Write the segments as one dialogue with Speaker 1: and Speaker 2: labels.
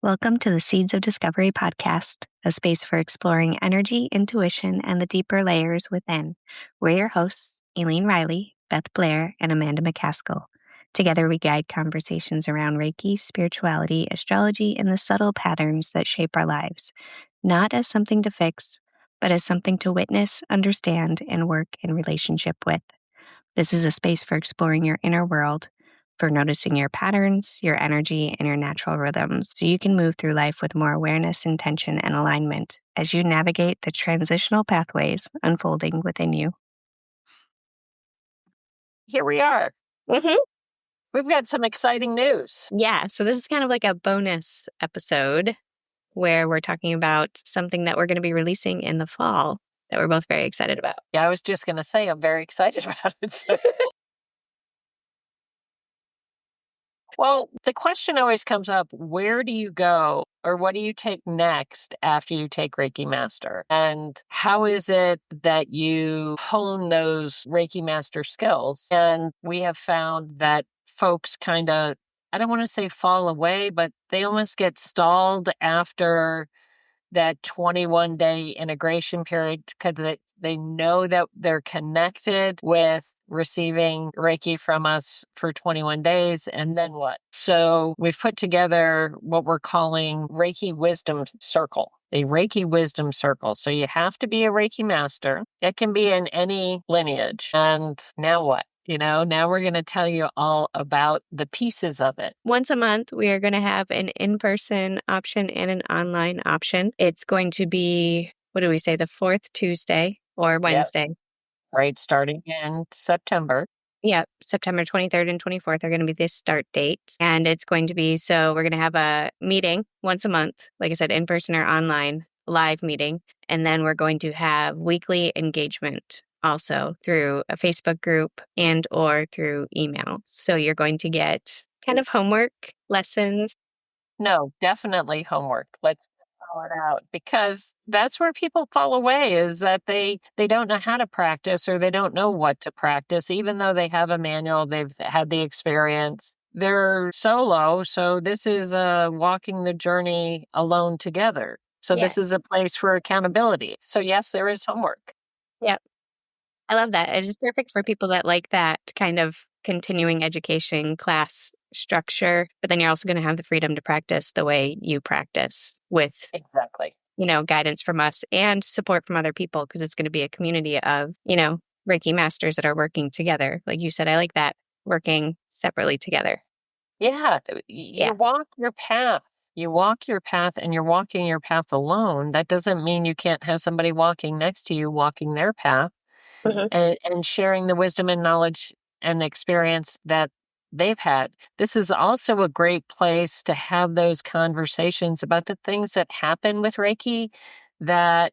Speaker 1: Welcome to the Seeds of Discovery podcast, a space for exploring energy, intuition, and the deeper layers within. We're your hosts, Aileen Riley, Beth Blair, and Amanda McCaskill. Together, we guide conversations around Reiki, spirituality, astrology, and the subtle patterns that shape our lives, not as something to fix, but as something to witness, understand, and work in relationship with. This is a space for exploring your inner world, for noticing your patterns, your energy, and your natural rhythms so you can move through life with more awareness, intention, and alignment as you navigate the transitional pathways unfolding within you.
Speaker 2: Here we are.
Speaker 1: Mm-hmm.
Speaker 2: We've got some exciting news.
Speaker 1: Yeah, so this is kind of like a bonus episode where we're talking about something that we're going to be releasing in the fall that we're both very excited about.
Speaker 2: Yeah, I was just going to say I'm very excited about it. So. Well, the question always comes up, where do you go or what do you take next after you take Reiki Master? And how is it that you hone those Reiki Master skills? And we have found that folks kind of, I don't want to say fall away, but they almost get stalled after that 21-day integration period because they know that they're connected with receiving Reiki from us for 21 days. And then what? So we've put together what we're calling Reiki Wisdom Circle. A Reiki Wisdom Circle. So you have to be a Reiki master. It can be in any lineage. And now what? Now we're going to tell you all about the pieces of it.
Speaker 1: Once a month, we are going to have an in-person option and an online option. It's going to be, what do we say, the fourth Tuesday or Wednesday?
Speaker 2: Yep. Right, starting in September.
Speaker 1: Yeah, September 23rd and 24th are going to be the start dates. And it's going to be, so we're going to have a meeting once a month, like I said, in person or online, live meeting. And then we're going to have weekly engagement also through a Facebook group and or through email. So you're going to get kind of homework, lessons.
Speaker 2: No, definitely homework. Let's call it out because that's where people fall away is that they don't know how to practice or they don't know what to practice, even though they have a manual, they've had the experience. They're solo. So this is walking the journey alone together. So
Speaker 1: Yes.
Speaker 2: This is a place for accountability. So yes, there is homework.
Speaker 1: Yep. I love that. It's just perfect for people that like that kind of continuing education class structure, but then you're also going to have the freedom to practice the way you practice with
Speaker 2: Exactly.
Speaker 1: Guidance from us and support from other people because it's going to be a community of, Reiki masters that are working together. Like you said, I like that, working separately together.
Speaker 2: Yeah. You walk your path. You walk your path and you're walking your path alone. That doesn't mean you can't have somebody walking next to you, walking their path. Mm-hmm. and sharing the wisdom and knowledge and experience that they've had. This is also a great place to have those conversations about the things that happen with Reiki that,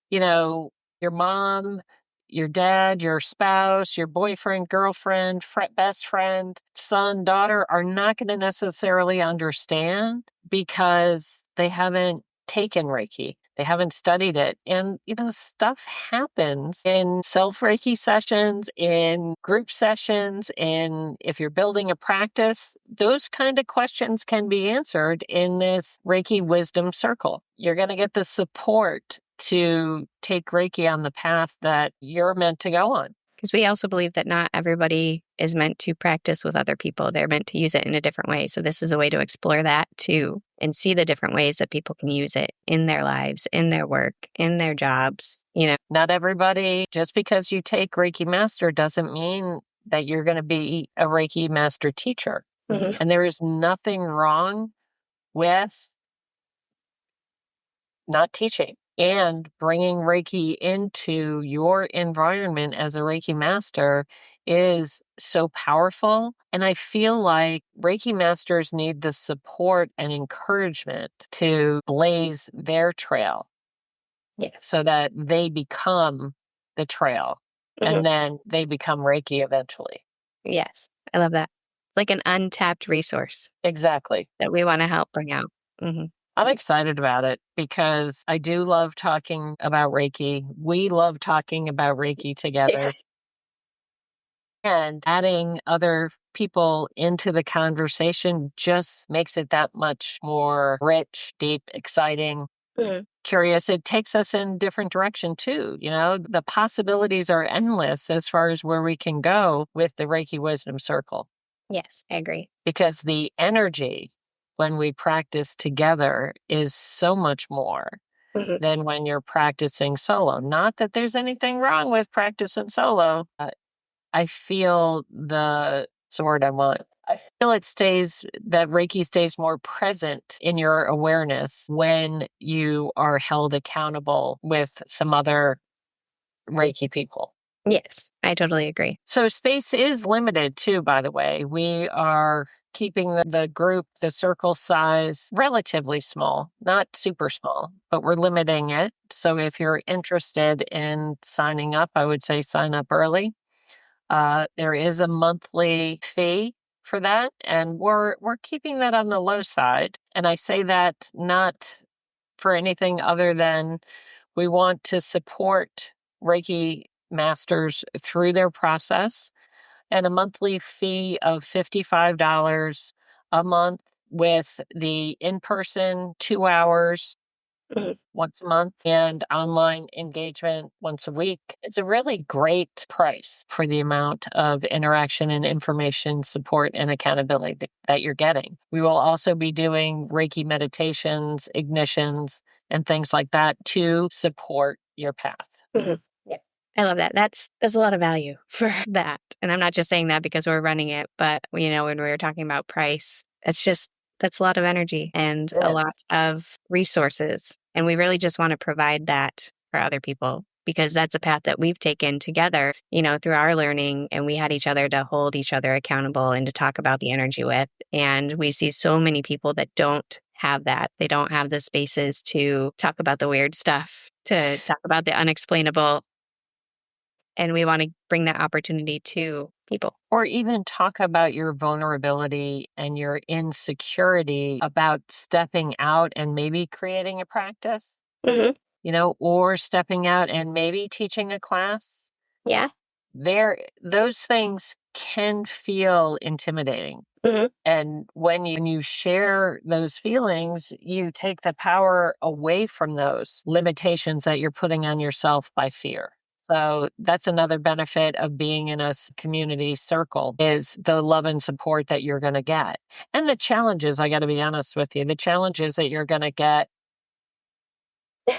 Speaker 2: your mom, your dad, your spouse, your boyfriend, girlfriend, best friend, son, daughter are not going to necessarily understand because they haven't taken Reiki. They haven't studied it. And, stuff happens in self-Reiki sessions, in group sessions, and if you're building a practice, those kind of questions can be answered in this Reiki Wisdom Circle. You're going to get the support to take Reiki on the path that you're meant to go on.
Speaker 1: Because we also believe that not everybody is meant to practice with other people. They're meant to use it in a different way. So this is a way to explore that too and see the different ways that people can use it in their lives, in their work, in their jobs.
Speaker 2: Not everybody, just because you take Reiki Master doesn't mean that you're going to be a Reiki Master teacher. Mm-hmm. And there is nothing wrong with not teaching. And bringing Reiki into your environment as a Reiki master is so powerful. And I feel like Reiki masters need the support and encouragement to blaze their trail.
Speaker 1: Yes.
Speaker 2: So that they become the trail. Mm-hmm. And then they become Reiki eventually.
Speaker 1: Yes. I love that. It's like an untapped resource.
Speaker 2: Exactly.
Speaker 1: That we want to help bring out. Mm-hmm.
Speaker 2: I'm excited about it because I do love talking about Reiki. We love talking about Reiki together. And adding other people into the conversation just makes it that much more rich, deep, exciting, curious. It takes us in different direction too. The possibilities are endless as far as where we can go with the Reiki Wisdom Circle.
Speaker 1: Yes, I agree.
Speaker 2: Because the energy when we practice together is so much more than when you're practicing solo. Not that there's anything wrong with practicing solo. I feel what's the word I want? I feel that Reiki stays more present in your awareness when you are held accountable with some other Reiki people.
Speaker 1: Yes, I totally agree.
Speaker 2: So space is limited too, by the way. We are keeping the group, the circle size relatively small, not super small, but we're limiting it. So if you're interested in signing up, I would say sign up early. There is a monthly fee for that, and we're keeping that on the low side. And I say that not for anything other than we want to support Reiki masters through their process, and a monthly fee of $55 a month with the in-person 2 hours once a month and online engagement once a week. It's a really great price for the amount of interaction and information, support, and accountability that you're getting. We will also be doing Reiki meditations, ignitions, and things like that to support your path.
Speaker 1: Yeah, I love that. There's a lot of value for that. And I'm not just saying that because we're running it, but when we were talking about price, that's a lot of energy and a lot of resources. And we really just want to provide that for other people because that's a path that we've taken together, through our learning, and we had each other to hold each other accountable and to talk about the energy with. And we see so many people that don't have that. They don't have the spaces to talk about the weird stuff, to talk about the unexplainable. And we want to bring that opportunity to people.
Speaker 2: Or even talk about your vulnerability and your insecurity about stepping out and maybe creating a practice, or stepping out and maybe teaching a class.
Speaker 1: Yeah.
Speaker 2: Those things can feel intimidating. And when you share those feelings, you take the power away from those limitations that you're putting on yourself by fear. So that's another benefit of being in a community circle is the love and support that you're going to get. And the challenges, I got to be honest with you, the challenges that you're going to get,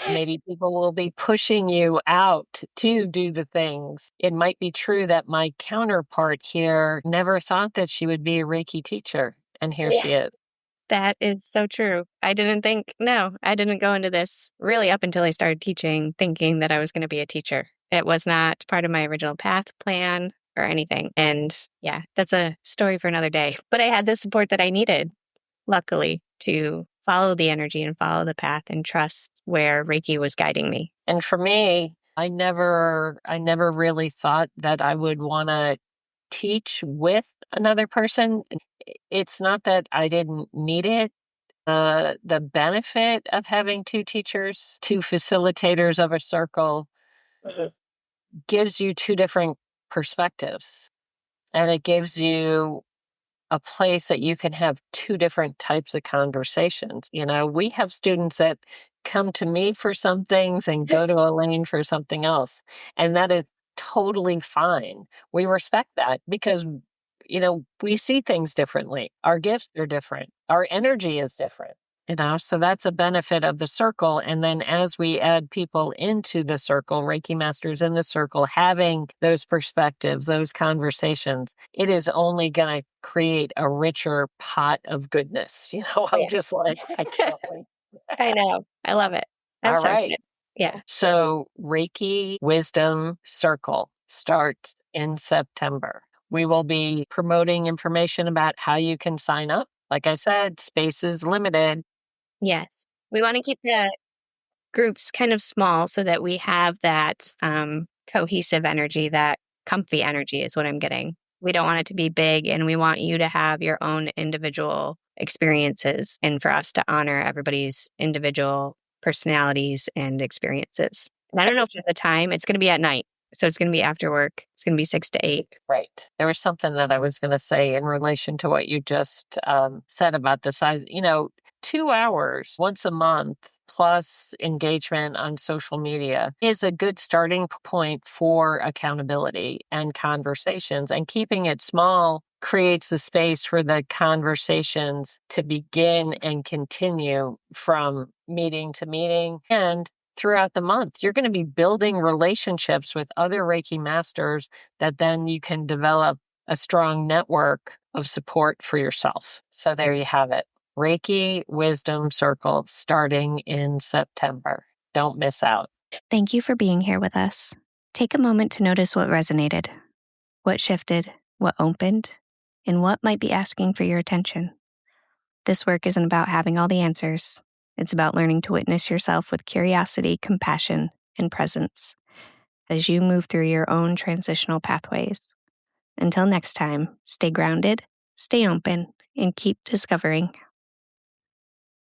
Speaker 2: maybe people will be pushing you out to do the things. It might be true that my counterpart here never thought that she would be a Reiki teacher, and here she is.
Speaker 1: That is so true. I didn't go into this really up until I started teaching, thinking that I was going to be a teacher. It was not part of my original path plan or anything. And yeah, that's a story for another day. But I had the support that I needed, luckily, to follow the energy and follow the path and trust where Reiki was guiding me.
Speaker 2: And for me, I never really thought that I would want to teach with another person. It's not that I didn't need it. The benefit of having two teachers, two facilitators of a circle, gives you two different perspectives. And it gives you a place that you can have two different types of conversations. We have students that come to me for some things and go to Elaine for something else. And that is totally fine. We respect that because, we see things differently. Our gifts are different. Our energy is different. So that's a benefit of the circle. And then as we add people into the circle, Reiki masters in the circle, having those perspectives, those conversations, it is only going to create a richer pot of goodness. I'm just like, I can't wait.
Speaker 1: I know. I love it. I'm so excited. Yeah.
Speaker 2: So Reiki Wisdom Circle starts in September. We will be promoting information about how you can sign up. Like I said, space is limited.
Speaker 1: Yes. We want to keep the groups kind of small so that we have that cohesive energy, that comfy energy is what I'm getting. We don't want it to be big, and we want you to have your own individual experiences and for us to honor everybody's individual personalities and experiences. And I don't know if at the time, it's going to be at night. So it's going to be after work. It's going to be 6 to 8.
Speaker 2: Right. There was something that I was going to say in relation to what you just said about the size. 2 hours once a month plus engagement on social media is a good starting point for accountability and conversations. And keeping it small creates a space for the conversations to begin and continue from meeting to meeting. And throughout the month, you're going to be building relationships with other Reiki masters that then you can develop a strong network of support for yourself. So there you have it. Reiki Wisdom Circle starting in September. Don't miss out.
Speaker 1: Thank you for being here with us. Take a moment to notice what resonated, what shifted, what opened, and what might be asking for your attention. This work isn't about having all the answers. It's about learning to witness yourself with curiosity, compassion, and presence as you move through your own transitional pathways. Until next time, stay grounded, stay open, and keep discovering.